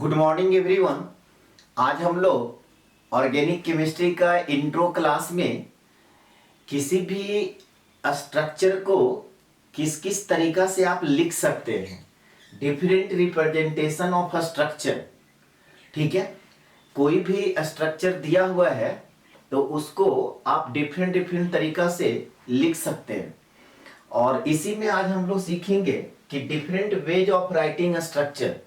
Good morning everyone. आज हम लोग ऑर्गेनिक केमिस्ट्री का इंट्रो क्लास में किसी भी स्ट्रक्चर को किस किस तरीका से आप लिख सकते हैं, different representation of a structure. ठीक है, कोई भी स्ट्रक्चर दिया हुआ है तो उसको आप डिफरेंट डिफरेंट तरीका से लिख सकते हैं। और इसी में आज हम लोग सीखेंगे कि different ways of writing structure.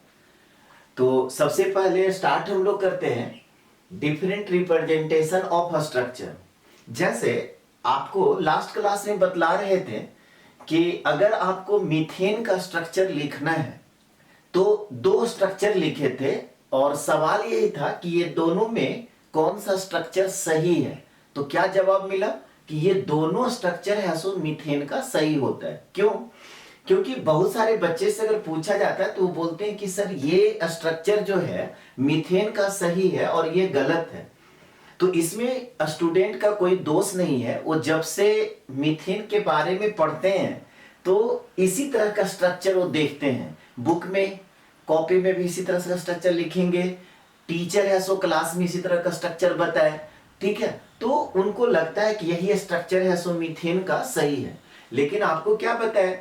तो सबसे पहले स्टार्ट हम लोग करते हैं डिफरेंट रिप्रेजेंटेशन ऑफ स्ट्रक्चर। जैसे आपको लास्ट क्लास में बतला रहे थे कि अगर आपको मीथेन का स्ट्रक्चर लिखना है तो दो स्ट्रक्चर लिखे थे और सवाल यही था कि ये दोनों में कौन सा स्ट्रक्चर सही है। तो क्या जवाब मिला कि ये दोनों स्ट्रक्चर है सो मीथेन का सही होता है। क्यों? क्योंकि बहुत सारे बच्चे से अगर पूछा जाता है तो वो बोलते हैं कि सर ये स्ट्रक्चर जो है मीथेन का सही है और ये गलत है। तो इसमें स्टूडेंट का कोई दोष नहीं है, वो जब से मीथेन के बारे में पढ़ते हैं तो इसी तरह का स्ट्रक्चर वो देखते हैं। बुक में कॉपी में भी इसी तरह का स्ट्रक्चर लिखेंगे, टीचर है सो क्लास में इसी तरह का स्ट्रक्चर बताए। ठीक है, तो उनको लगता है कि यही स्ट्रक्चर है सो मीथेन का सही है। लेकिन आपको क्या बताया,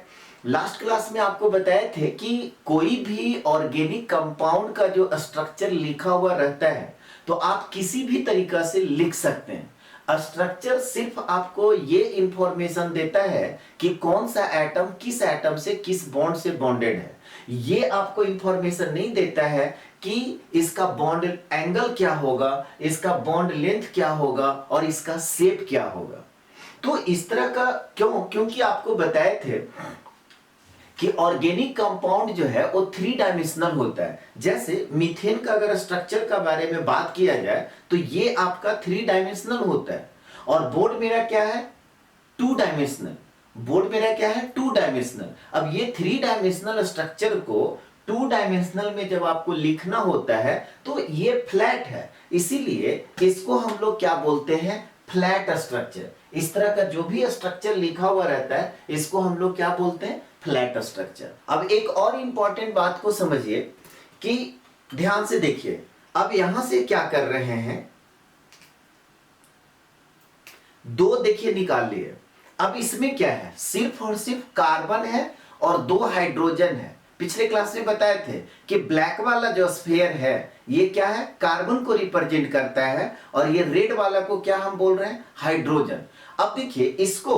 लास्ट क्लास में आपको बताए थे कि कोई भी ऑर्गेनिक कंपाउंड का जो स्ट्रक्चर लिखा हुआ रहता है तो आप किसी भी तरीका से लिख सकते हैं। स्ट्रक्चर सिर्फ आपको ये इंफॉर्मेशन देता है कि कौन सा एटम किस एटम से किस बॉन्ड से बॉन्डेड है। ये आपको इंफॉर्मेशन नहीं देता है कि इसका बॉन्ड एंगल क्या होगा, इसका बॉन्ड लेंथ क्या होगा और इसका शेप क्या होगा। तो इस तरह का क्योंकि आपको बताए थे कि ऑर्गेनिक कंपाउंड जो है वो थ्री डायमेंशनल होता है। जैसे मीथेन का अगर स्ट्रक्चर का बारे में बात किया जाए तो ये आपका थ्री डायमेंशनल होता है और बोर्ड मेरा क्या है, टू डायमेंशनल। बोर्ड मेरा क्या है, टू डायमेंशनल। अब ये थ्री डायमेंशनल स्ट्रक्चर को टू डायमेंशनल में जब आपको लिखना होता है तो ये फ्लैट है, इसीलिए इसको हम लोग क्या बोलते हैं, फ्लैट स्ट्रक्चर। इस तरह का जो भी स्ट्रक्चर लिखा हुआ रहता है इसको हम लोग क्या बोलते हैं, फ्लैट स्ट्रक्चर। अब एक और इंपॉर्टेंट बात को समझिए कि ध्यान से देखिए, अब यहां से क्या कर रहे हैं, दो देखिए निकाल लिए। अब इसमें क्या है, सिर्फ और सिर्फ कार्बन है और दो हाइड्रोजन है। पिछले क्लास में बताए थे कि ब्लैक वाला जो स्फीयर है ये क्या है, कार्बन को रिप्रेजेंट करता है और ये रेड वाला को क्या हम बोल रहे हैं, हाइड्रोजन। अब देखिए इसको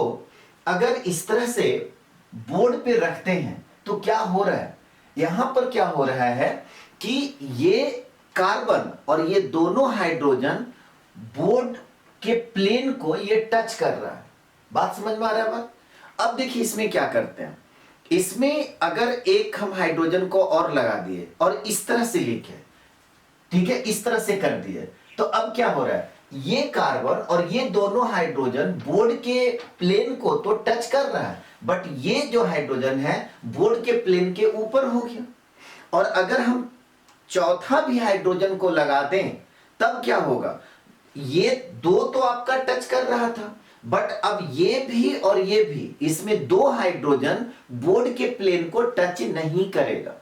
अगर इस तरह से बोर्ड पे रखते हैं तो क्या हो रहा है, यहां पर क्या हो रहा है कि ये कार्बन और ये दोनों हाइड्रोजन बोर्ड के प्लेन को ये टच कर रहा है। बात समझ में आ रहा है बात? अब देखिए इसमें क्या करते हैं, इसमें अगर एक हम हाइड्रोजन को और लगा दिए और इस तरह से लिखे, ठीक है, इस तरह से कर दिए, तो अब क्या हो रहा है, ये कार्बन और ये दोनों हाइड्रोजन बोर्ड के प्लेन को तो टच कर रहा है बट ये जो हाइड्रोजन है बोर्ड के प्लेन के ऊपर हो गया। और अगर हम चौथा भी हाइड्रोजन को लगा दें तब क्या होगा, ये दो तो आपका टच कर रहा था बट अब ये भी और ये भी, इसमें दो हाइड्रोजन बोर्ड के प्लेन को टच नहीं करेगा।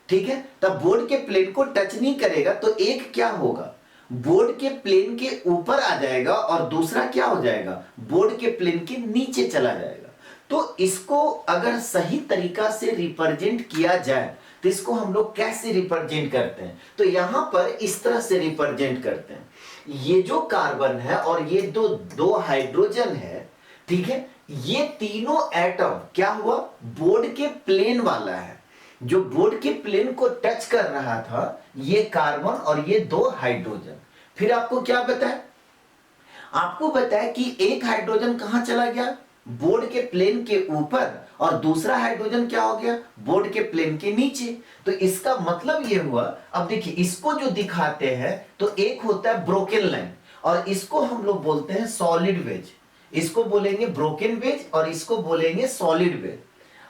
ठीक है, तब बोर्ड के प्लेन को टच नहीं करेगा तो एक क्या होगा, बोर्ड के प्लेन के ऊपर आ जाएगा और दूसरा क्या हो जाएगा, बोर्ड के प्लेन के नीचे चला जाएगा। तो इसको अगर सही तरीका से रिप्रेजेंट किया जाए तो इसको हम लोग कैसे रिप्रेजेंट करते हैं, तो यहां पर इस तरह से रिप्रेजेंट करते हैं। ये जो कार्बन है और ये दो हाइड्रोजन है, ठीक है, ये तीनों एटम क्या हुआ, बोर्ड के प्लेन वाला है। जो बोर्ड के प्लेन को टच कर रहा था ये कार्बन और ये दो हाइड्रोजन। फिर आपको क्या बताया, आपको बताया कि एक हाइड्रोजन कहां चला गया, बोर्ड के प्लेन के ऊपर, और दूसरा हाइड्रोजन क्या हो गया, बोर्ड के प्लेन के नीचे। तो इसका मतलब ये हुआ, अब देखिए इसको जो दिखाते हैं तो एक होता है ब्रोकन लाइन और इसको हम लोग बोलते हैं सॉलिड वेज। इसको बोलेंगे ब्रोकन वेज और इसको बोलेंगे सॉलिड वेज।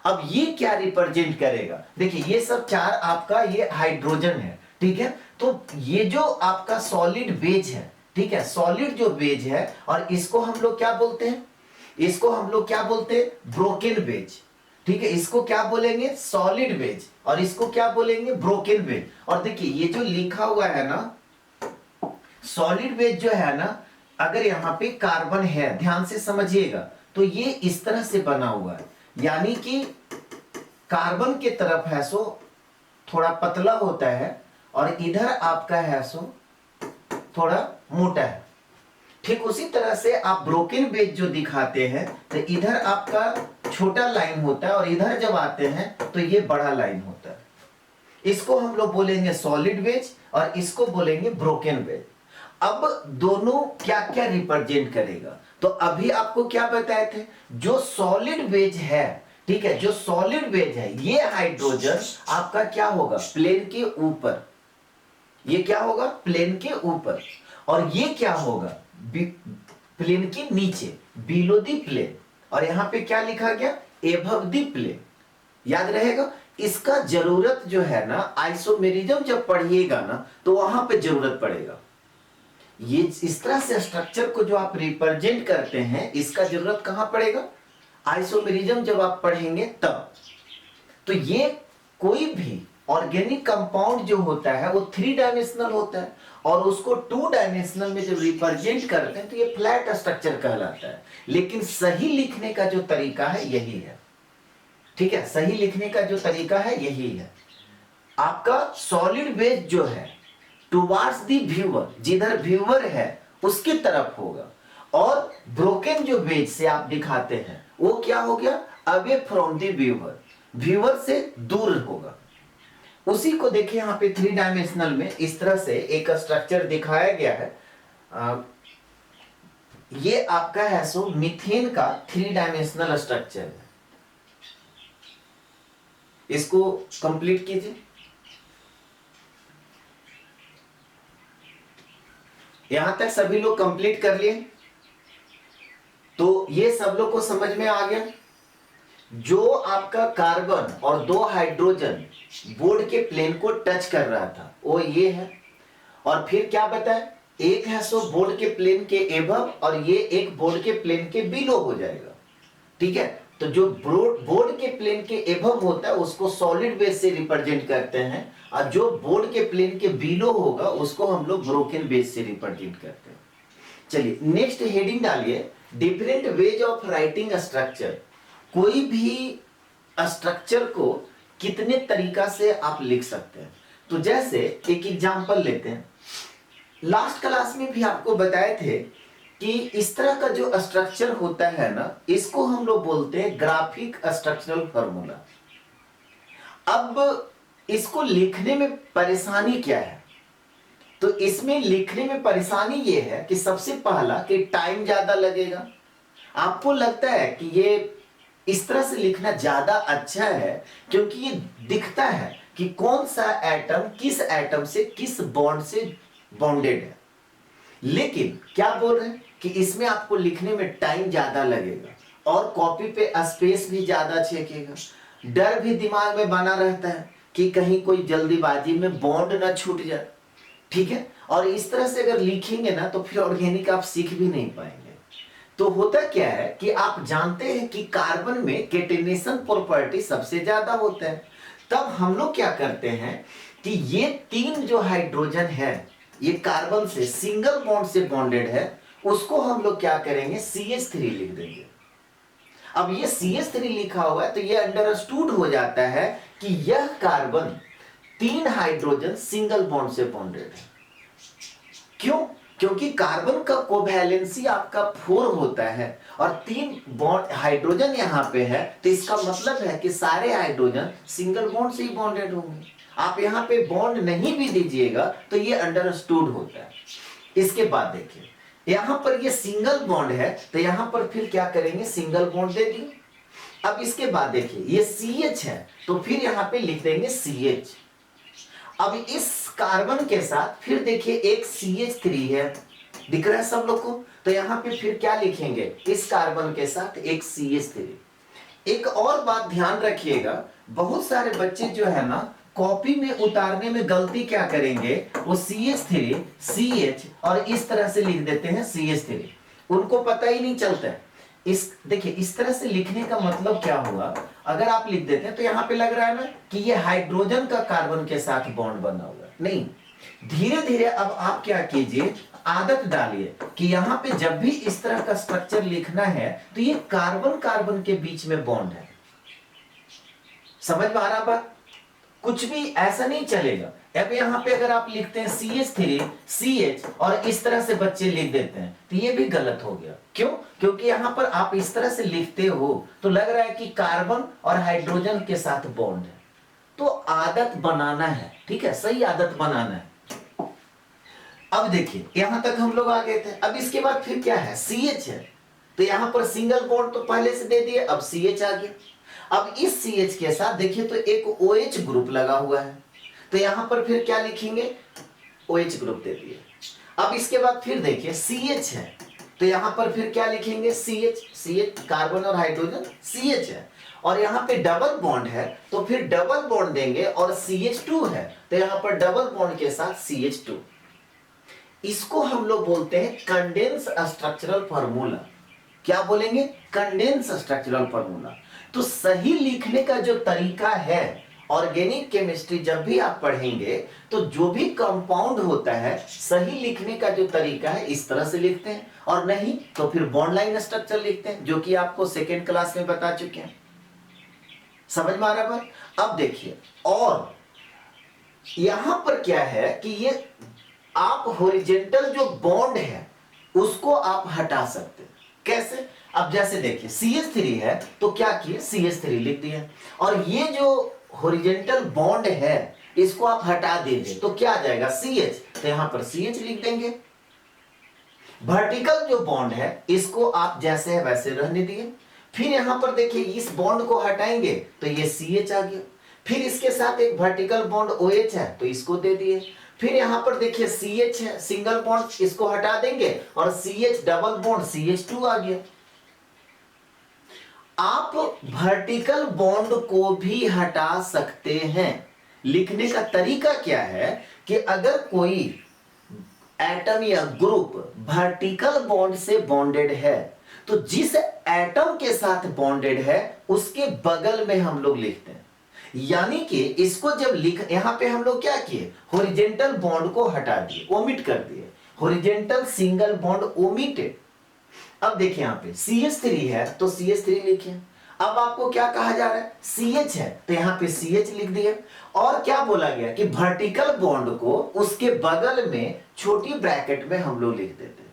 अब ये क्या रिप्रेजेंट करेगा, देखिए ये सब चार आपका ये हाइड्रोजन है, ठीक है, तो ये जो आपका सॉलिड वेज है, ठीक है, सॉलिड जो वेज है और इसको हम लोग क्या बोलते हैं, इसको हम लोग क्या बोलते हैं, ब्रोकन वेज। ठीक है, इसको क्या बोलेंगे, सॉलिड वेज, और इसको क्या बोलेंगे, ब्रोकन वेज। और देखिए ये जो लिखा हुआ है ना, सॉलिड वेज जो है ना, अगर यहां पे कार्बन है, ध्यान से समझिएगा, तो ये इस तरह से बना हुआ है, यानी कि कार्बन के तरफ है सो थोड़ा पतला होता है, और इधर आपका है सो थोड़ा मोटा है। ठीक उसी तरह से आप ब्रोकन वेज जो दिखाते हैं, तो इधर आपका छोटा लाइन होता है, और इधर जब आते हैं तो ये बड़ा लाइन होता है। इसको हम लोग बोलेंगे सॉलिड वेज, और इसको बोलेंगे ब्रोकन वेज। अब दोनों क्या क्या रिप्रेजेंट करेगा, तो अभी आपको क्या बताए थे, जो सॉलिड वेज है, ठीक है, जो सॉलिड वेज है, ये हाइड्रोजन आपका क्या होगा, प्लेन के ऊपर, ये क्या होगा, प्लेन के ऊपर, और ये क्या होगा, प्लेन के नीचे, बिलो दी प्लेन। और यहां पे क्या लिखा गया, एबव दी प्लेन, याद रहेगा। इसका जरूरत जो है ना, आइसोमेरिज्म जब पढ़िएगा ना, तो वहां पे जरूरत पड़ेगा। ये इस तरह से स्ट्रक्चर को जो आप रिप्रेजेंट करते हैं, इसका जरूरत कहां पड़ेगा, आइसोमेरिज्म जब आप पढ़ेंगे तब। तो ये कोई भी ऑर्गेनिक कंपाउंड जो होता है वो 3 डायमेंशनल होता है, और उसको 2 डायमेंशनल में जब रिप्रेजेंट करते हैं तो ये फ्लैट स्ट्रक्चर कहलाता है। लेकिन सही लिखने का जो तरीका है यही है, ठीक है, सही लिखने का जो तरीका है यही है। आपका सॉलिड वेज जो है टुवार्ड्स दी व्यूअर, जिधर व्यूअर है उसकी तरफ होगा, और ब्रोकन जो वेज से आप दिखाते हैं वो क्या हो गया, away from the viewer, viewer से दूर होगा। उसी को देखिए यहाँ पे 3 डायमेंशनल में इस तरह से एक स्ट्रक्चर दिखाया गया है। ये आपका है सो मीथेन का 3 डायमेंशनल स्ट्रक्चर है। इसको कंप्लीट कीजिए। यहां तक सभी लोग कंप्लीट कर लिए, तो ये सब लोग को समझ में आ गया। जो आपका कार्बन और 2 हाइड्रोजन बोर्ड के प्लेन को टच कर रहा था वो ये है, और फिर क्या बताए, एक है सो बोर्ड के प्लेन के एबव, और ये एक बोर्ड के प्लेन के बिलो हो जाएगा। ठीक है, तो जो बोर्ड के प्लेन के एबव होता है उसको सॉलिड वेज से रिप्रेजेंट करते हैं, और जो बोर्ड के प्लेन के बिलो होगा उसको हम लोग ब्रोकन वेज से रिप्रेजेंट करते हैं। चलिए नेक्स्ट हेडिंग डालिए, different ways of writing structure. कोई भी स्ट्रक्चर को कितने तरीका से आप लिख सकते हैं। तो जैसे एक एग्जांपल लेते हैं, लास्ट क्लास में भी आपको बताए थे कि इस तरह का जो स्ट्रक्चर होता है ना, इसको हम लोग बोलते हैं ग्राफिक स्ट्रक्चरल फार्मूला। अब इसको लिखने में परेशानी क्या है, तो इसमें लिखने में परेशानी ये है कि सबसे पहला कि टाइम ज्यादा लगेगा। आपको लगता है कि ये इस तरह से लिखना ज्यादा अच्छा है, क्योंकि ये दिखता है कि कौन सा एटम किस एटम से किस बॉन्ड से बॉन्डेड है। लेकिन क्या बोल रहे हैं कि इसमें आपको लिखने में टाइम ज्यादा लगेगा, और कॉपी पे स्पेस भी ज्यादा छेकेगा। डर भी दिमाग में बना रहता है कि कहीं कोई जल्दीबाजी में बॉन्ड ना छूट जाए। ठीक है, और इस तरह से अगर लिखेंगे ना तो फिर ऑर्गेनिक आप सीख भी नहीं पाएंगे। तो होता क्या है कि आप जानते हैं कि कार्बन में केटेनेशन प्रॉपर्टी सबसे ज्यादा होता है। तब हम लोग क्या करते हैं कि ये 3 जो हाइड्रोजन है, ये कार्बन से सिंगल बॉन्ड से बॉन्डेड है, उसको हम लोग क्या करेंगे, CH3 लिख देंगे। अब ये CH3 लिखा हुआ है तो ये अंडरस्टूड हो जाता है कि यह कार्बन 3 हाइड्रोजन सिंगल बॉन्ड से बॉन्डेड है। क्यों? क्योंकि कार्बन का कोवैलेंसी आपका 4 होता है, और 3 बॉन्ड हाइड्रोजन यहां पे है, तो इसका मतलब है कि सारे हाइड्रोजन सिंगल बॉन्ड से ही बॉन्डेड होंगे। आप यहां पे बॉन्ड नहीं भी दीजिएगा तो ये अंडरस्टूड होता है। इसके बाद देखिए, यहां पर ये सिंगल बॉन्ड है, तो यहां पर फिर क्या करेंगे, सिंगल बॉन्ड दे दिए। अब इसके बाद देखिए ये CH है, तो फिर यहां पे लिख देंगे CH। अब इस कार्बन के साथ फिर देखिए एक CH3 है, दिख रहा है सब लोग को, तो यहां पे फिर क्या लिखेंगे, इस कार्बन के साथ एक CH3। एक और बात ध्यान रखिएगा, बहुत सारे बच्चे जो है ना कॉपी में उतारने में गलती क्या करेंगे, वो CH3 CH और इस तरह से लिख देते हैं CH3। उनको पता ही नहीं चलता है इस देखिए इस तरह से लिखने का मतलब क्या हुआ, अगर आप लिख देते हैं तो यहां पे लग रहा है ना कि ये हाइड्रोजन का कार्बन के साथ बॉन्ड बना हुआ है। नहीं, धीरे धीरे अब आप क्या कीजिए, आदत डालिए कि यहां पे जब भी इस तरह का स्ट्रक्चर लिखना है तो ये कार्बन कार्बन के बीच में बॉन्ड है। समझ में आ रहा बात? कुछ भी ऐसा नहीं चलेगा। अब यहां पे अगर आप लिखते हैं CH3 CH और इस तरह से बच्चे लिख देते हैं तो ये भी गलत हो गया। क्यों? क्योंकि यहां पर आप इस तरह से लिखते हो तो लग रहा है कि कार्बन और हाइड्रोजन के साथ बॉन्ड है। तो आदत बनाना है, ठीक है, सही आदत बनाना है। अब देखिए यहां तक हम लोग आ गए थे। अब इसके बाद फिर क्या है, CH है, तो यहां पर सिंगल बॉन्ड तो पहले से दे दिए, अब CH आ गया। अब इस CH के साथ देखिए तो एक OH ग्रुप लगा हुआ है, तो यहां पर फिर क्या लिखेंगे, OH ग्रुप दे दिए। अब इसके बाद फिर देखिए CH है, तो यहां पर फिर क्या लिखेंगे, CH कार्बन और हाइड्रोजन CH है, और यहां पे डबल बॉन्ड है तो फिर डबल बॉन्ड देंगे, और CH2 है तो यहां पर डबल बॉन्ड के साथ CH2। इसको हम लोग बोलते हैं कंडेंस स्ट्रक्चरल फार्मूला। क्या बोलेंगे, कंडेंस स्ट्रक्चरल फार्मूला। तो सही लिखने का जो तरीका है, ऑर्गेनिक केमिस्ट्री जब भी आप पढ़ेंगे तो जो भी कंपाउंड होता है सही लिखने का जो तरीका है इस तरह से लिखते हैं, और नहीं तो फिर बॉन्ड लाइन स्ट्रक्चर लिखते हैं, जो कि आपको सेकेंड क्लास में बता चुके हैं। समझ में आ रहा है? अब देखिए, और यहां पर क्या है कि ये आप हॉरिजॉन्टल जो बॉन्ड है उसको आप हटा सकते हैं। कैसे? अब जैसे देखिए CH3 है तो क्या किए, CH3 लिख दिया, और ये जो हॉरिजॉन्टल बॉन्ड है इसको आप हटा देंगे तो क्या आ जाएगा, CH, तो यहां पर CH लिख देंगे। वर्टिकल जो बॉन्ड है इसको आप जैसे है वैसे रहने दिए। फिर यहां पर देखिए इस बॉन्ड को हटाएंगे तो ये CH आ गया। फिर इसके साथ एक वर्टिकल बॉन्ड OH है तो इसको दे दिए। फिर यहां पर देखिए CH है, सिंगल बॉन्ड, इसको हटा देंगे और CH डबल बॉन्ड CH2 आ गया। आप वर्टिकल बॉन्ड को भी हटा सकते हैं। लिखने का तरीका क्या है कि अगर कोई एटम या ग्रुप वर्टिकल बॉन्ड से बॉन्डेड है तो जिस एटम के साथ बॉन्डेड है उसके बगल में हम लोग लिखते हैं। यानी कि इसको जब लिख, यहां पे हम लोग क्या किए, हॉरिजॉन्टल बॉन्ड को हटा दिए, ओमिट कर दिए, हॉरिजॉन्टल सिंगल बॉन्ड ओमिटेड। अब देखिए यहां पे CH3 है तो CH3 लिखिए। अब आपको क्या कहा जा रहा है, CH है तो यहां पे CH लिख दिया, और क्या बोला गया कि वर्टिकल बॉन्ड को उसके बगल में छोटी ब्रैकेट में हम लोग लिख देते हैं।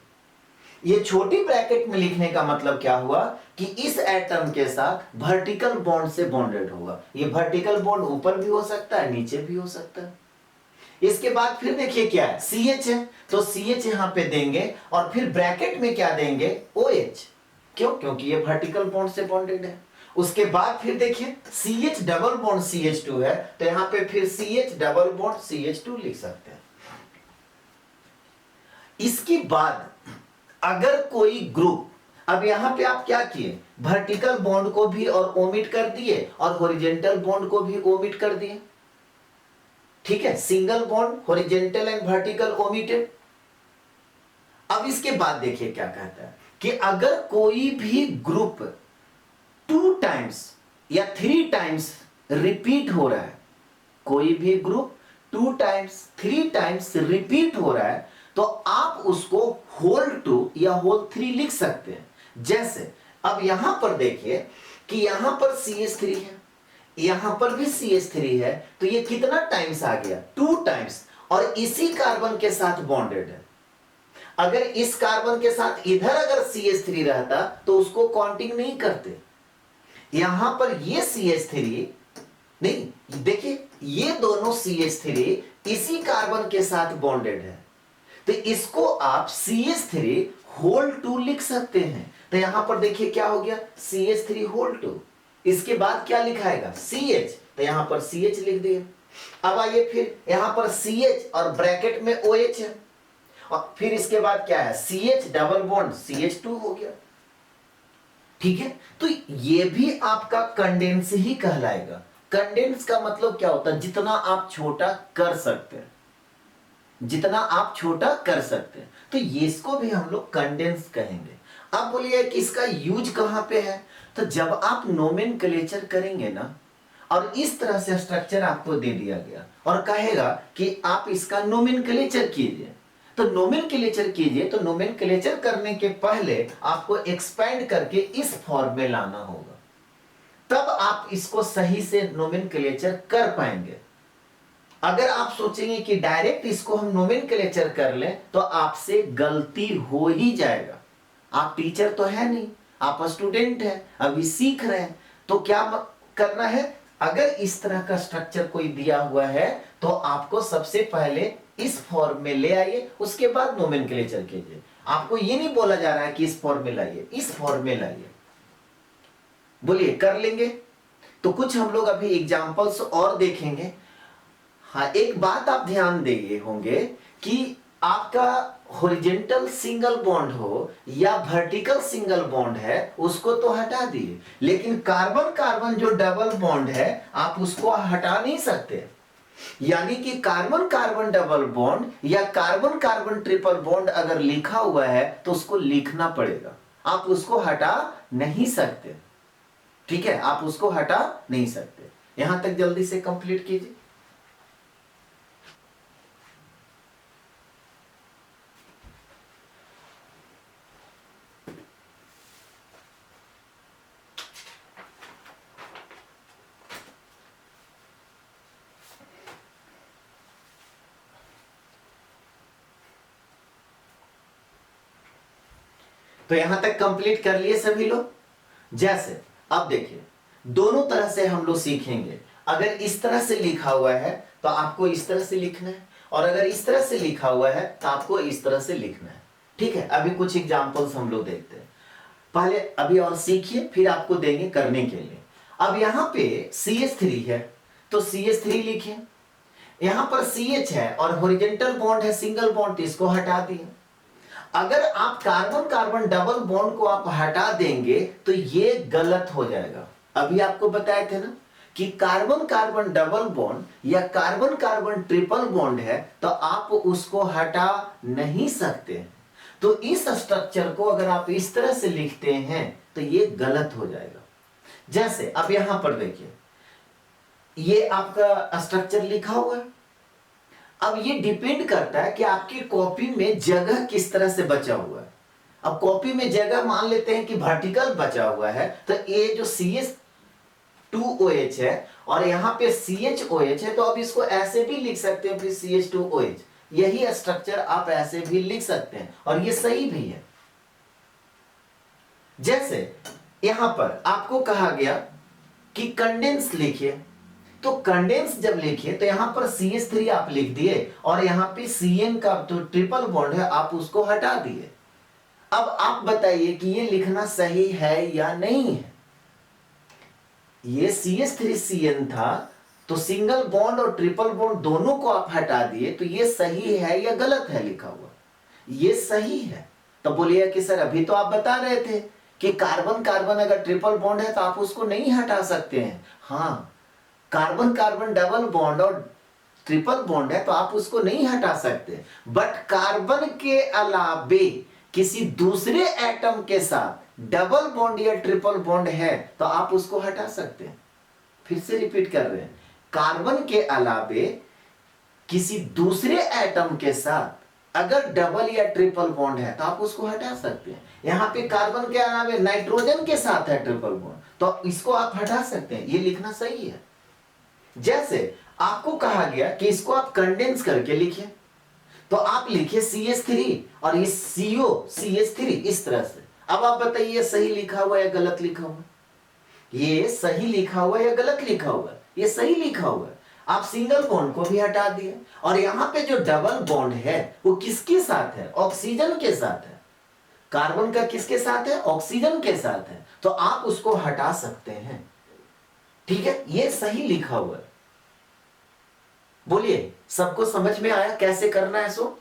ये छोटी ब्रैकेट में लिखने का मतलब क्या हुआ कि इस एटम के साथ वर्टिकल बॉन्ड से बॉन्डेड होगा। ये वर्टिकल बॉन्ड ऊपर भी हो सकता है, नीचे भी हो सकता है। इसके बाद फिर देखिए क्या है, CH है तो CH यहां पे देंगे, और फिर ब्रैकेट में क्या देंगे, OH। क्यों? क्योंकि ये वर्टिकल बॉन्ड से बॉन्डेड है। उसके बाद फिर देखिए CH डबल बॉन्ड CH2 है तो यहां पे फिर CH डबल बॉन्ड CH2 लिख सकते हैं। इसके बाद अगर कोई ग्रुप, अब यहां पे आप क्या किए, वर्टिकल बॉन्ड को भी और ओमिट कर दिए और हॉरिजॉन्टल बॉन्ड को भी ओमिट कर दिए, ठीक है, single bond horizontal and vertical omitted. अब इसके बाद देखिए क्या कहता है कि अगर कोई भी ग्रुप 2 टाइम्स या 3 टाइम्स रिपीट हो रहा है, कोई भी ग्रुप 2 टाइम्स 3 टाइम्स रिपीट हो रहा है तो आप उसको होल 2 या होल 3 लिख सकते हैं। जैसे अब यहां पर देखिए कि यहां पर CH3 है, यहां पर भी CH3 है, तो ये कितना टाइम्स आ गया, 2 टाइम्स, और इसी कार्बन के साथ बॉन्डेड है। अगर इस कार्बन के साथ इधर अगर CH3 रहता तो उसको काउंटिंग नहीं करते। यहां पर ये CH3 नहीं, देखिए ये दोनों CH3 इसी कार्बन के साथ बॉन्डेड है, तो इसको आप CH3 होल 2 लिख सकते हैं। तो यहां पर देखिए क्या हो गया, CH3 होल 2। इसके बाद क्या लिखाएगा, CH, तो यहां पर CH लिख दिए। अब आइए फिर यहां पर CH और ब्रैकेट में OH है, और फिर इसके बाद क्या है, CH डबल बॉन्ड CH2 हो गया। ठीक है, तो ये भी आपका कंडेंस ही कहलाएगा। कंडेंस का मतलब क्या होता है, जितना आप छोटा कर सकते हैं, जितना आप छोटा कर सकते हैं, तो ये इसको भी हम लोग कंडेंस कहेंगे। अब बोलिए कि इसका यूज कहां पे है, तो जब आप नोमेनक्लेचर करेंगे ना, और इस तरह से स्ट्रक्चर आपको दे दिया गया और कहेगा कि आप इसका नोमेनक्लेचर कीजिए, तो नोमेनक्लेचर कीजिए, तो नोमेनक्लेचर करने के पहले आपको एक्सपेंड करके इस फॉर्म में लाना होगा, तब आप इसको सही से नोमेनक्लेचर कर पाएंगे। अगर आप सोचेंगे कि डायरेक्ट इसको हम नोमेनक्लेचर कर लें तो आपसे गलती हो ही जाएगा। आप टीचर तो है नहीं, आप स्टूडेंट हैं, अभी सीख रहे हैं, तो क्या करना है, अगर इस तरह का स्ट्रक्चर कोई दिया हुआ है तो आपको सबसे पहले इस फॉर्म में ले आइए, उसके बाद नोमेनक्लेचर कीजिए। आपको ये नहीं बोला जा रहा है कि इस फॉर्म में लाइए, इस फॉर्म में लाइए। बोलिए कर लेंगे? तो कुछ हम लोग अभी एग्जांपल्स और देखेंगे। हाँ, एक बात आप ध्यान देंगे होंगे कि आपका हॉरिजॉन्टल सिंगल बॉन्ड हो या वर्टिकल सिंगल बॉन्ड है उसको तो हटा दिए, लेकिन कार्बन कार्बन जो डबल बॉन्ड है आप उसको हटा नहीं सकते। यानी कि कार्बन कार्बन डबल बॉन्ड या कार्बन कार्बन ट्रिपल बॉन्ड अगर लिखा हुआ है तो उसको लिखना पड़ेगा, आप उसको हटा नहीं सकते। ठीक है, आप उसको हटा नहीं सकते। यहां तक जल्दी से कंप्लीट कीजिए। तो यहां तक कंप्लीट कर लिए सभी लोग। जैसे अब देखिए, दोनों तरह से हम लोग सीखेंगे। अगर इस तरह से लिखा हुआ है तो आपको इस तरह से लिखना है, और अगर इस तरह से लिखा हुआ है तो आपको इस तरह से लिखना है। ठीक है, अभी कुछ एग्जांपल्स हम लोग देखते हैं। पहले अभी और सीखिए, फिर आपको देंगे करने के लिए। अब यहां पे CH3 है तो CH3 लिखिए। यहां पर CH है और हॉरिजॉन्टल बॉन्ड है सिंगल बॉन्ड, इसको हटा दिए। अगर आप कार्बन कार्बन डबल बॉन्ड को आप हटा देंगे तो ये गलत हो जाएगा। अभी आपको बताए थे ना कि कार्बन कार्बन डबल बॉन्ड या कार्बन कार्बन ट्रिपल बॉन्ड है तो आप उसको हटा नहीं सकते। तो इस स्ट्रक्चर को अगर आप इस तरह से लिखते हैं तो ये गलत हो जाएगा। जैसे अब यहां पर देखिए, ये आपका स्ट्रक्चर लिखा हुआ है। अब ये डिपेंड करता है कि आपकी कॉपी में जगह किस तरह से बचा हुआ है। अब कॉपी में जगह मान लेते हैं कि वर्टिकल बचा हुआ है, तो ये जो CH2OH है और यहाँ पे CHOH है, तो अब इसको ऐसे भी लिख सकते हैं, फिर CH2OH। यही स्ट्रक्चर आप ऐसे भी लिख सकते हैं और ये सही भी है। जैसे यहां पर आपको कहा गया कि कंडेंस लिखिए, तो कंडेंस जब लिखिए तो यहां पर CH3 आप लिख दिए और यहां पे CN का जो ट्रिपल बॉन्ड है आप उसको हटा दिए। अब आप बताइए कि ये लिखना सही है या नहीं है। ये CH3CN था तो सिंगल बॉन्ड और ट्रिपल बॉन्ड दोनों को आप हटा दिए, तो ये सही है या गलत है लिखा हुआ? ये सही है। तो बोलिए कि सर अभी तो आप बता रहे थे कि कार्बन कार्बन अगर ट्रिपल बॉन्ड है तो आप उसको नहीं हटा सकते हैं। हाँ, कार्बन कार्बन डबल बॉन्ड और ट्रिपल बॉन्ड है तो आप उसको नहीं हटा सकते, बट कार्बन के अलावे किसी दूसरे एटम के साथ डबल बॉन्ड या ट्रिपल बॉन्ड है तो आप उसको हटा सकते हैं। फिर से रिपीट कर रहे हैं, कार्बन के अलावे किसी दूसरे एटम के साथ अगर डबल या ट्रिपल बॉन्ड है तो आप उसको हटा सकते हैं। यहां पे कार्बन के अलावे नाइट्रोजन के साथ है ट्रिपल बॉन्ड, तो इसको आप हटा सकते हैं। ये लिखना सही है। जैसे आपको कहा गया कि इसको आप कंडेंस करके लिखिए, तो आप लिखिए CH3 और ये CO CH3 इस तरह से। अब आप बताइए सही लिखा हुआ या गलत लिखा हुआ? ये सही लिखा हुआ या गलत लिखा हुआ? ये सही लिखा हुआ है। आप सिंगल बॉन्ड को भी हटा दिए और यहां पे जो डबल बॉन्ड है वो किसके साथ है? ऑक्सीजन के साथ है। कार्बन का किसके साथ है? ऑक्सीजन के साथ है, तो आप उसको हटा सकते हैं। ठीक है, ये सही लिखा हुआ है। बोलिए सबको समझ में आया कैसे करना है? सो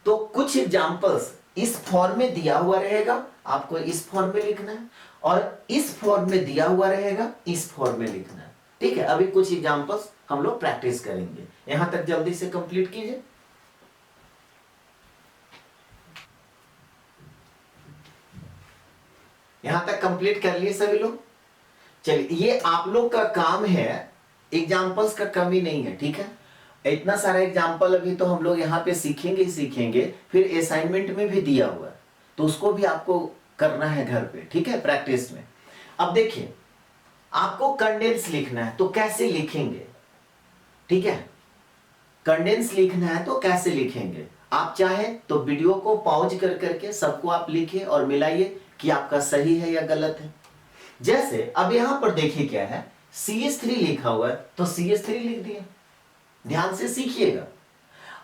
तो कुछ एग्जांपल्स इस फॉर्म में दिया हुआ रहेगा, आपको इस फॉर्म में लिखना है, और इस फॉर्म में दिया हुआ रहेगा, इस फॉर्म में लिखना है। ठीक है, अभी कुछ एग्जांपल्स हम लोग प्रैक्टिस करेंगे। यहां तक जल्दी से कंप्लीट कीजिए। यहां तक कंप्लीट कर लिए सभी लोग? चलिए, ये आप लोग का काम है, एग्जाम्पल्स का कमी नहीं है, ठीक है। इतना सारा एग्जाम्पल अभी तो हम लोग यहाँ पे सीखेंगे ही सीखेंगे, फिर असाइनमेंट में भी दिया हुआ है, तो उसको भी आपको करना है घर पे, ठीक है, प्रैक्टिस में। अब देखिए, आपको कंडेंस लिखना है तो कैसे लिखेंगे, ठीक है। कंडेंस लिखना है तो कैसे लिखेंगे, आप चाहे तो वीडियो को पॉज कर करके सबको आप लिखिए और मिलाइए कि आपका सही है या गलत है। जैसे अब यहां पर देखिए क्या है, CH3 लिखा हुआ है तो CH3 लिख दिए, ध्यान से सीखिएगा।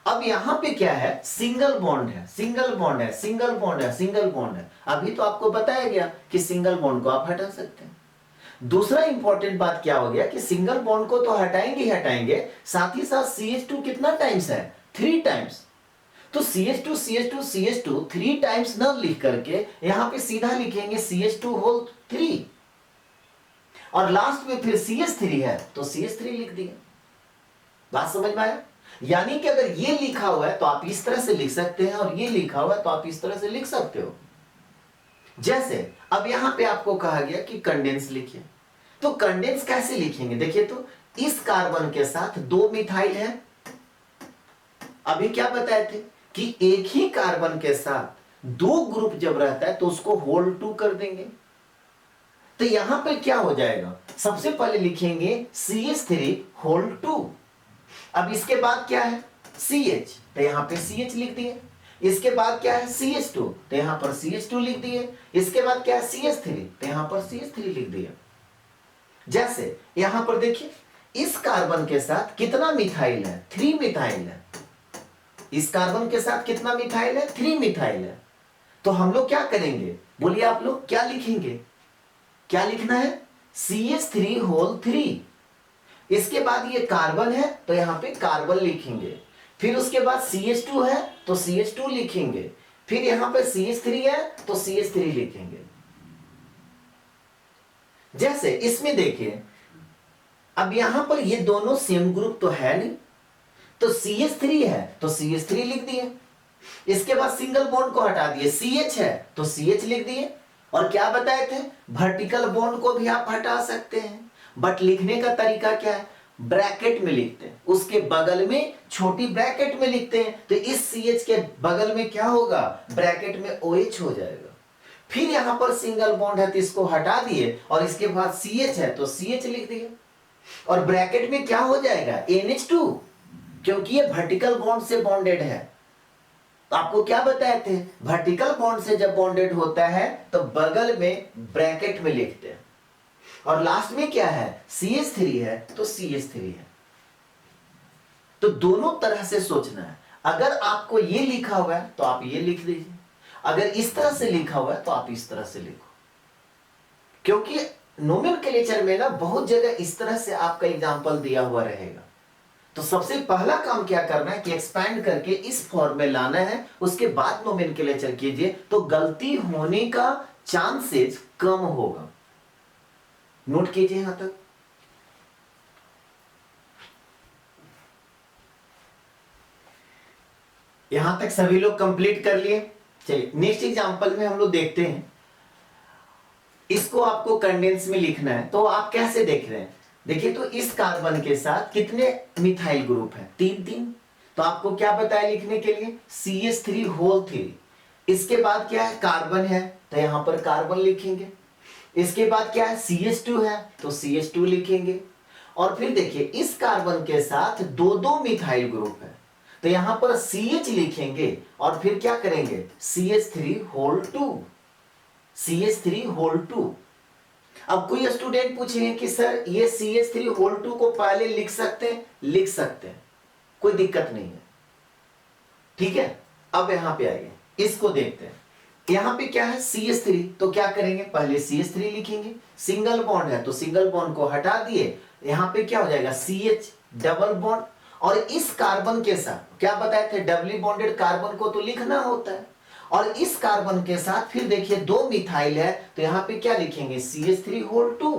अब यहां पे क्या है, सिंगल बॉन्ड है, सिंगल बॉन्ड है, सिंगल बॉन्ड है, सिंगल बॉन्ड है। अभी तो आपको बताया गया कि सिंगल बॉन्ड को आप हटा सकते हैं। दूसरा इंपॉर्टेंट बात क्या हो गया कि सिंगल बॉन्ड को तो हटाएंगे ही हटाएंगे, साथ ही साथ CH2 कितना टाइम्स है, 3 टाइम्स। तो CH2 CH2 CH2 3 टाइम्स न लिख करके यहां पे सीधा लिखेंगे CH2 होल 3, और लास्ट में फिर CH3 है तो CH3 लिख दिया। बात समझ में आया? यानी कि अगर ये लिखा हुआ है तो आप इस तरह से लिख सकते हैं, और ये लिखा हुआ है तो आप इस तरह से लिख सकते हो। जैसे अब यहां पे आपको कहा गया कि कंडेंस लिखिए, तो कंडेंस कैसे लिखेंगे, देखिए तो इस कार्बन के साथ 2 मिथाइल है। अभी क्या बताए थे कि एक ही कार्बन के साथ 2 ग्रुप जब रहता है तो उसको होल 2 कर देंगे। तो यहां पे क्या हो जाएगा, सबसे पहले लिखेंगे CH3 होल 2। अब इसके बाद क्या है CH, तो यहां पे CH लिख दिए। इसके बाद क्या है CH2, तो यहां पर CH2 लिख दिए। इसके बाद क्या है CH3, तो यहां पर CH3 लिख दिए। जैसे यहां पर देखिए, इस कार्बन के साथ कितना मिथाइल है, 3 मिथाइल है। इस कार्बन के साथ कितना मिथाइल है, 3 मिथाइल है। तो हम लोग क्या करेंगे, बोलिए आप लोग क्या लिखेंगे, क्या लिखना है, CH3 होल 3। इसके बाद ये कार्बन है तो यहां पे कार्बन लिखेंगे, फिर उसके बाद CH2 है तो CH2 लिखेंगे, फिर यहां पे CH3 है तो CH3 लिखेंगे। जैसे इसमें देखिए, अब यहां पर ये दोनों सेम ग्रुप तो है नहीं, तो CH3 है तो CH3 लिख दिए। इसके बाद सिंगल बॉन्ड को हटा दिए, CH है तो CH लिख दिए। और क्या बताए थे, वर्टिकल बॉन्ड को भी आप हटा सकते हैं, बट लिखने का तरीका क्या है, ब्रैकेट में लिखते हैं, उसके बगल में छोटी ब्रैकेट में लिखते हैं। तो इस CH के बगल में क्या होगा, ब्रैकेट में OH हो जाएगा। फिर यहां पर सिंगल बॉन्ड है तो इसको हटा दिए, और इसके बाद CH है तो CH लिख दिए, और ब्रैकेट में क्या हो जाएगा NH2, क्योंकि ये वर्टिकल बॉन्ड से बॉन्डेड है। तो आपको क्या बताए थे, वर्टिकल बॉन्ड से जब बॉन्डेड होता है तो बगल में ब्रैकेट में लिखते हैं, और लास्ट में क्या है CH3 है तो CH3 है। तो दोनों तरह से सोचना है। अगर आपको ये लिखा हुआ है तो आप ये लिख दीजिए, अगर इस तरह से लिखा हुआ है तो आप इस तरह से लिखो, क्योंकि नोमेनक्लेचर में ना बहुत जगह इस तरह से आपका एग्जांपल दिया हुआ रहेगा। तो सबसे पहला काम क्या करना है कि एक्सपैंड करके इस फॉर्म में लाना है, उसके बाद नोमेनक्लेचर कीजिए, तो गलती होने का चांसेस कम होगा। नोट कीजिए यहां तक। यहां तक सभी लोग कंप्लीट कर लिए। चलिए नेक्स्ट एग्जांपल में हम लोग देखते हैं। इसको आपको कंडेंस में लिखना है, तो आप कैसे देख रहे हैं, देखिए तो इस कार्बन के साथ कितने मिथाइल ग्रुप है, 3 तो आपको क्या बताया लिखने के लिए, CH3 होल 3। इसके बाद क्या है, कार्बन है तो यहां पर कार्बन लिखेंगे। इसके बाद क्या है, CH2 है तो CH2 लिखेंगे। और फिर देखिए इस कार्बन के साथ 2 मिथाइल ग्रुप है, तो यहां पर CH लिखेंगे, और फिर क्या करेंगे CH3 होल 2, CH3 होल 2। अब कोई स्टूडेंट पूछेंगे कि सर ये CH3 होल 2 को पहले लिख सकते हैं, लिख सकते हैं, कोई दिक्कत नहीं है, ठीक है। अब यहां पे आइए, इसको देखते हैं। यहां पे क्या है CH3, तो क्या करेंगे, पहले CH3 लिखेंगे, सिंगल बॉन्ड है तो सिंगल बॉन्ड को हटा दिए, यहां पे क्या हो जाएगा CH डबल बॉन्ड। और इस कार्बन के साथ क्या बताए थे, डबली बॉन्डेड कार्बन को तो लिखना होता है, और इस कार्बन के साथ फिर देखिए 2 मिथाइल है तो यहां पे क्या लिखेंगे CH3 होल 2।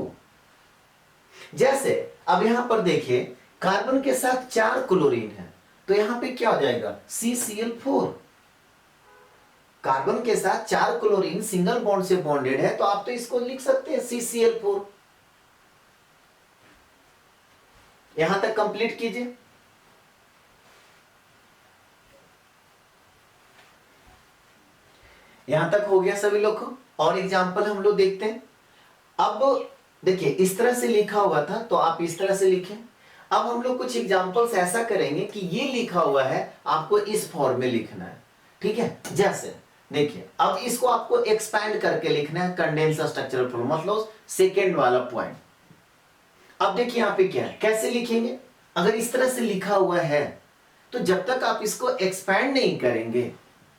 जैसे अब यहां पर देखिए कार्बन के साथ 4 क्लोरीन है, तो यहां पे क्या हो जाएगा CCl4। कार्बन के साथ 4 क्लोरीन सिंगल बॉन्ड से बॉन्डेड है, तो आप तो इसको लिख सकते हैं CCl4। यहां तक कंप्लीट कीजिए। यहां तक हो गया सभी लोग को। और एग्जाम्पल हम लोग देखते हैं। अब देखिए इस तरह से लिखा हुआ था तो आप इस तरह से लिखें। अब हम लोग कुछ एग्जाम्पल्स ऐसा करेंगे कि ये लिखा हुआ है आपको इस फॉर्म में लिखना है, ठीक है। जैसे देखिए अब इसको आपको एक्सपैंड करके लिखना है, कंडेंसर स्ट्रक्चरल फॉर्म, मतलब सेकेंड वाला पॉइंट। अब देखिए यहां पे क्या है, कैसे लिखेंगे। अगर इस तरह से लिखा हुआ है तो जब तक आप इसको एक्सपैंड नहीं करेंगे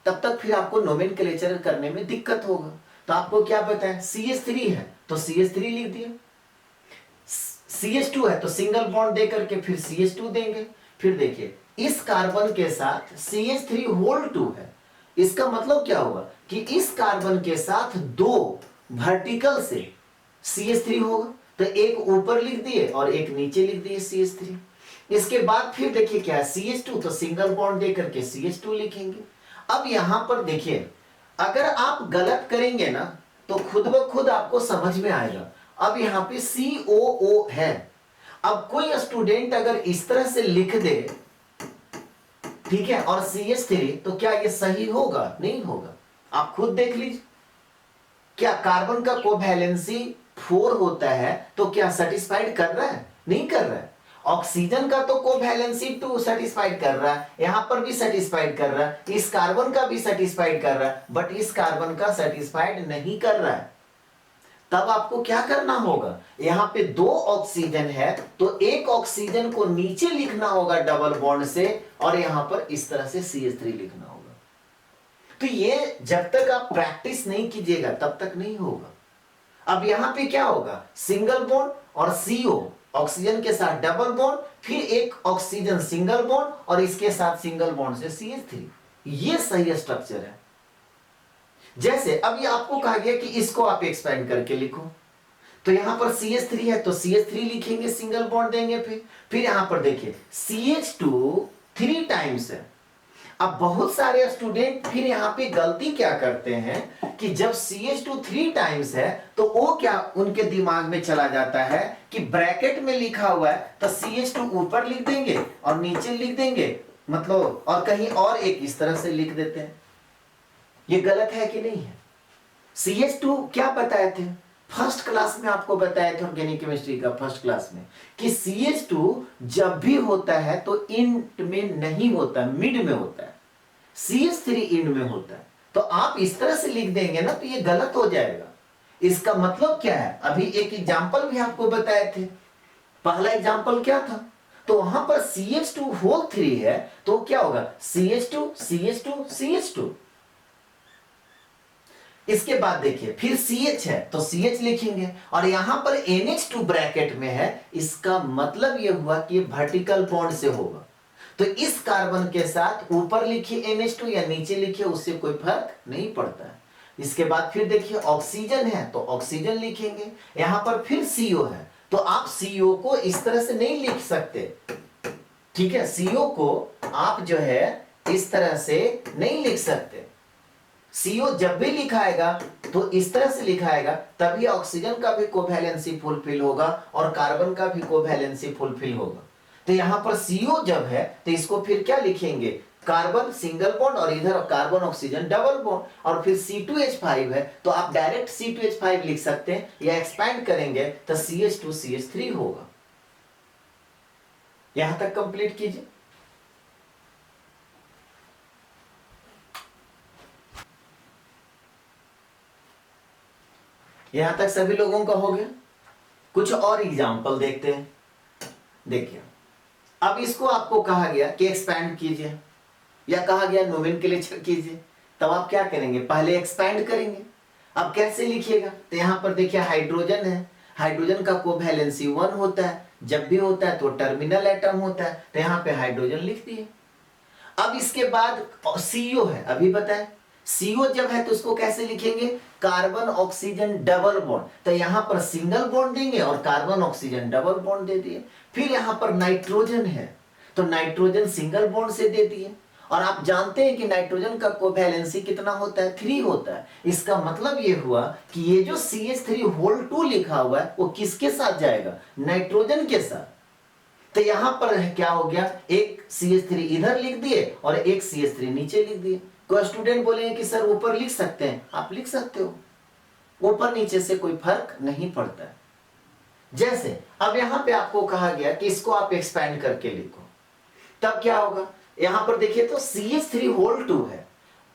तब तक फिर आपको नोमेनक्लेचर करने में दिक्कत होगा। तो आपको क्या पता है, CH3 है तो CH3 लिख दिया, CH2 है तो सिंगल बॉन्ड दे करके फिर CH2 देंगे। फिर देखिए इस कार्बन के साथ CH3 है, इसका मतलब क्या होगा कि इस कार्बन के साथ 2 वर्टिकल से CH3 होगा, तो एक ऊपर लिख दिए और एक नीचे लिख दिए CH3। इसके बाद फिर देखिए क्या है, CH2 तो सिंगल बॉन्ड दे करके CH2 लिखेंगे। अब यहां पर देखिए अगर आप गलत करेंगे ना तो खुद ब खुद आपको समझ में आएगा। अब यहां पे COO है, अब कोई स्टूडेंट अगर इस तरह से लिख दे, ठीक है, और CH3, तो क्या ये सही होगा? नहीं होगा। आप खुद देख लीजिए, क्या कार्बन का कोवैलेंसी 4 होता है तो क्या सेटिस्फाइड कर रहा है? नहीं कर रहा है। ऑक्सीजन का तो कोवैलेंसी 2 सेटिस्फाइड कर रहा है, यहां पर भी सेटिस्फाइड कर रहा है, इस कार्बन का भी सेटिस्फाइड कर रहा है, बट इस कार्बन का सेटिस्फाइड नहीं कर रहा है। तब आपको क्या करना होगा, यहां पे 2 ऑक्सीजन है तो एक ऑक्सीजन को नीचे लिखना होगा डबल बॉन्ड से, और यहां पर इस तरह से CH3 लिखना होगा। तो ये जब तक आप प्रैक्टिस नहीं कीजिएगा तब तक नहीं होगा। अब यहां पे क्या होगा, सिंगल बॉन्ड और CO ऑक्सीजन के साथ डबल बॉन्ड, फिर एक ऑक्सीजन सिंगल बॉन्ड और इसके साथ सिंगल बॉन्ड से CH3। ये सही स्ट्रक्चर है। जैसे अब ये आपको कहा गया कि इसको आप एक्सपेंड करके लिखो, तो यहां पर CH3 है तो CH3 लिखेंगे, सिंगल बॉन्ड देंगे। फिर यहां पर देखिए CH2 3 टाइम्स है। अब बहुत सारे स्टूडेंट फिर यहां पे गलती क्या करते हैं कि जब CH2 3 टाइम्स है तो वो क्या उनके दिमाग में चला जाता है कि ब्रैकेट में लिखा हुआ है तो CH2 ऊपर लिख देंगे और नीचे लिख देंगे, मतलब और कहीं और एक इस तरह से लिख देते हैं। ये गलत है कि नहीं है? CH2 क्या बताए थे फर्स्ट क्लास में, आपको बताया था ऑर्गेनिक केमिस्ट्री का फर्स्ट क्लास में कि CH2 जब भी होता है तो इंट में नहीं होता, मिड में होता है, CH3 इंड में होता है। तो आप इस तरह से लिख देंगे ना तो ये गलत हो जाएगा। इसका मतलब क्या है, अभी एक एग्जांपल भी आपको बताए थे। पहला एग्जांपल क्या था, तो वहां पर CH2 है तो क्या होगा CH2 CH2 CH2। इसके बाद देखिए फिर CH है तो CH लिखेंगे और यहां पर NH2 ब्रैकेट में है, इसका मतलब यह हुआ कि वर्टिकल बॉन्ड से होगा। तो इस कार्बन के साथ ऊपर लिखिए NH2 या नीचे लिखिए, उससे कोई फर्क नहीं पड़ता है। इसके बाद फिर देखिए ऑक्सीजन है तो ऑक्सीजन लिखेंगे, यहां पर फिर CO है तो आप CO को इस तरह से नहीं लिख सकते, ठीक है। CO को आप जो है इस तरह से नहीं लिख सकते। CO जब भी लिखाएगा तो इस तरह से लिखाएगा, तभी ऑक्सीजन का भी कोवैलेंसी फुलफिल होगा और कार्बन का भी कोवैलेंसी फुलफिल होगा। तो यहां पर CO जब है तो इसको फिर क्या लिखेंगे, कार्बन सिंगल बॉन्ड और इधर कार्बन ऑक्सीजन डबल बॉन्ड, और फिर C2H5 है तो आप डायरेक्ट C2H5 लिख सकते हैं, या एक्सपैंड करेंगे तो CH2 CH3 होगा। यहां तक कंप्लीट कीजिए। यहां तक सभी लोगों का हो गया। कुछ और एग्जाम्पल देखते हैं। देखिए अब इसको आपको कहा गया कि एक्सपैंड कीजिए या कहा गया नोमेनक्लेचर कीजिए, तब आप क्या करेंगे, पहले एक्सपैंड करेंगे। अब कैसे लिखिएगा, तो यहां पर देखिए हाइड्रोजन है, हाइड्रोजन का कोवैलेंसी 1 होता है, जब भी होता है तो टर्मिनल एटम होता है, तो यहां पे हाइड्रोजन लिख दिए। अब इसके बाद CO है, अभी बताएं CO जब है तो उसको कैसे लिखेंगे, कार्बन ऑक्सीजन डबल बॉन्ड, तो यहां पर सिंगल बॉन्ड देंगे और कार्बन ऑक्सीजन डबल बॉन्ड दे दिए। फिर यहां पर नाइट्रोजन है तो नाइट्रोजन सिंगल बॉन्ड से दे दिए, और आप जानते हैं कि नाइट्रोजन का कोवैलेंसी कितना होता है, 3 होता है। इसका मतलब ये हुआ कि ये जो CH3 लिखा हुआ है वो किसके साथ जाएगा, नाइट्रोजन के साथ। तो यहां पर क्या हो गया, एक CH3 इधर लिख दिए और एक CH3 नीचे लिख दिए। कोई स्टूडेंट बोलेंगे कि सर ऊपर लिख सकते हैं, आप लिख सकते हो, ऊपर नीचे से कोई फर्क नहीं पड़ता है। जैसे अब यहां पे आपको कहा गया कि इसको आप एक्सपैंड करके लिखो, तब क्या होगा, यहां पर देखिए तो CH3 है,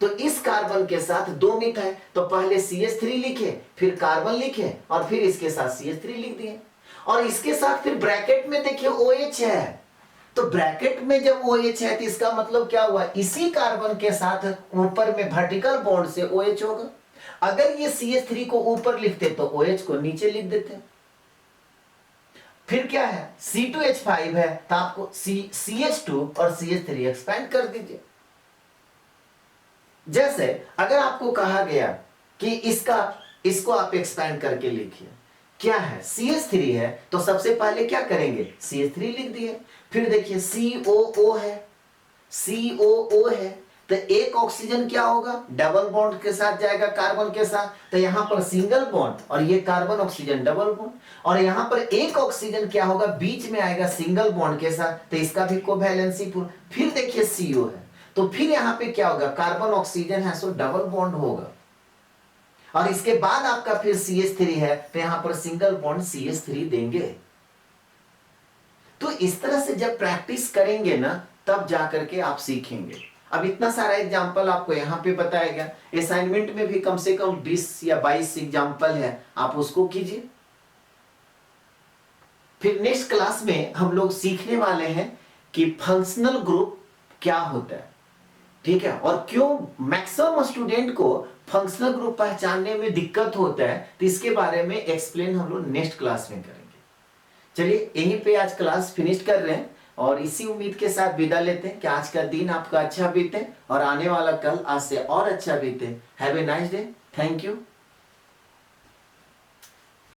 तो इस कार्बन के साथ 2 मिथ है, तो पहले CH3 लिखे, फिर कार्बन लिखे और फिर इसके साथ CH3 लिख दिए। और इसके साथ फिर ब्रैकेट में देखिए OH है, तो ब्रैकेट में जब OH है तो इसका मतलब क्या हुआ, इसी कार्बन के साथ ऊपर में वर्टिकल बॉन्ड से OH होगा। अगर ये CH3 को ऊपर लिखते तो OH को नीचे लिख देते। फिर क्या है, C2H5 है, तो आपको CH2 और CH3 एक्सपैंड कर दीजिए। जैसे अगर आपको कहा गया कि इसको आप एक्सपैंड करके लिखिए, क्या है, CH3 है, तो सबसे पहले क्या करेंगे, CH3 लिख दिए। फिर देखिए COO है, COO है, तो एक ऑक्सीजन क्या होगा, डबल बॉन्ड के साथ जाएगा कार्बन के साथ, तो यहां पर सिंगल बॉन्ड और ये कार्बन ऑक्सीजन डबल बॉन्ड, और यहां पर एक ऑक्सीजन क्या होगा, बीच में आएगा सिंगल बॉन्ड के साथ, तो इसका भी कोवैलेंसी पूरा। फिर देखिए CO है, तो फिर यहां पे क्या होगा, कार्बन ऑक्सीजन है, सो डबल बॉन्ड होगा, और इसके बाद आपका फिर CH3 है, तो यहां पर सिंगल बॉन्ड CH3 देंगे। तो इस तरह से जब प्रैक्टिस करेंगे ना, तब जाकर के आप सीखेंगे। अब इतना सारा एग्जाम्पल आपको यहाँ पे बताया गया, असाइनमेंट में भी कम से कम 20 या 22 एग्जाम्पल है, आप उसको कीजिए। फिर नेक्स्ट क्लास में हम लोग सीखने वाले हैं कि फंक्शनल ग्रुप क्या होता है, ठीक है, और क्यों मैक्सिमम स्टूडेंट को फंक्शनल ग्रुप पहचानने में दिक्कत होता है, तो इसके बारे में एक्सप्लेन हम लोग नेक्स्ट क्लास में करेंगे। चलिए यहीं पे आज क्लास फिनिश कर रहे हैं, और इसी उम्मीद के साथ विदा लेते हैं कि आज का दिन आपका अच्छा बीते और आने वाला कल आज से और अच्छा बीते। Have a nice day, thank you.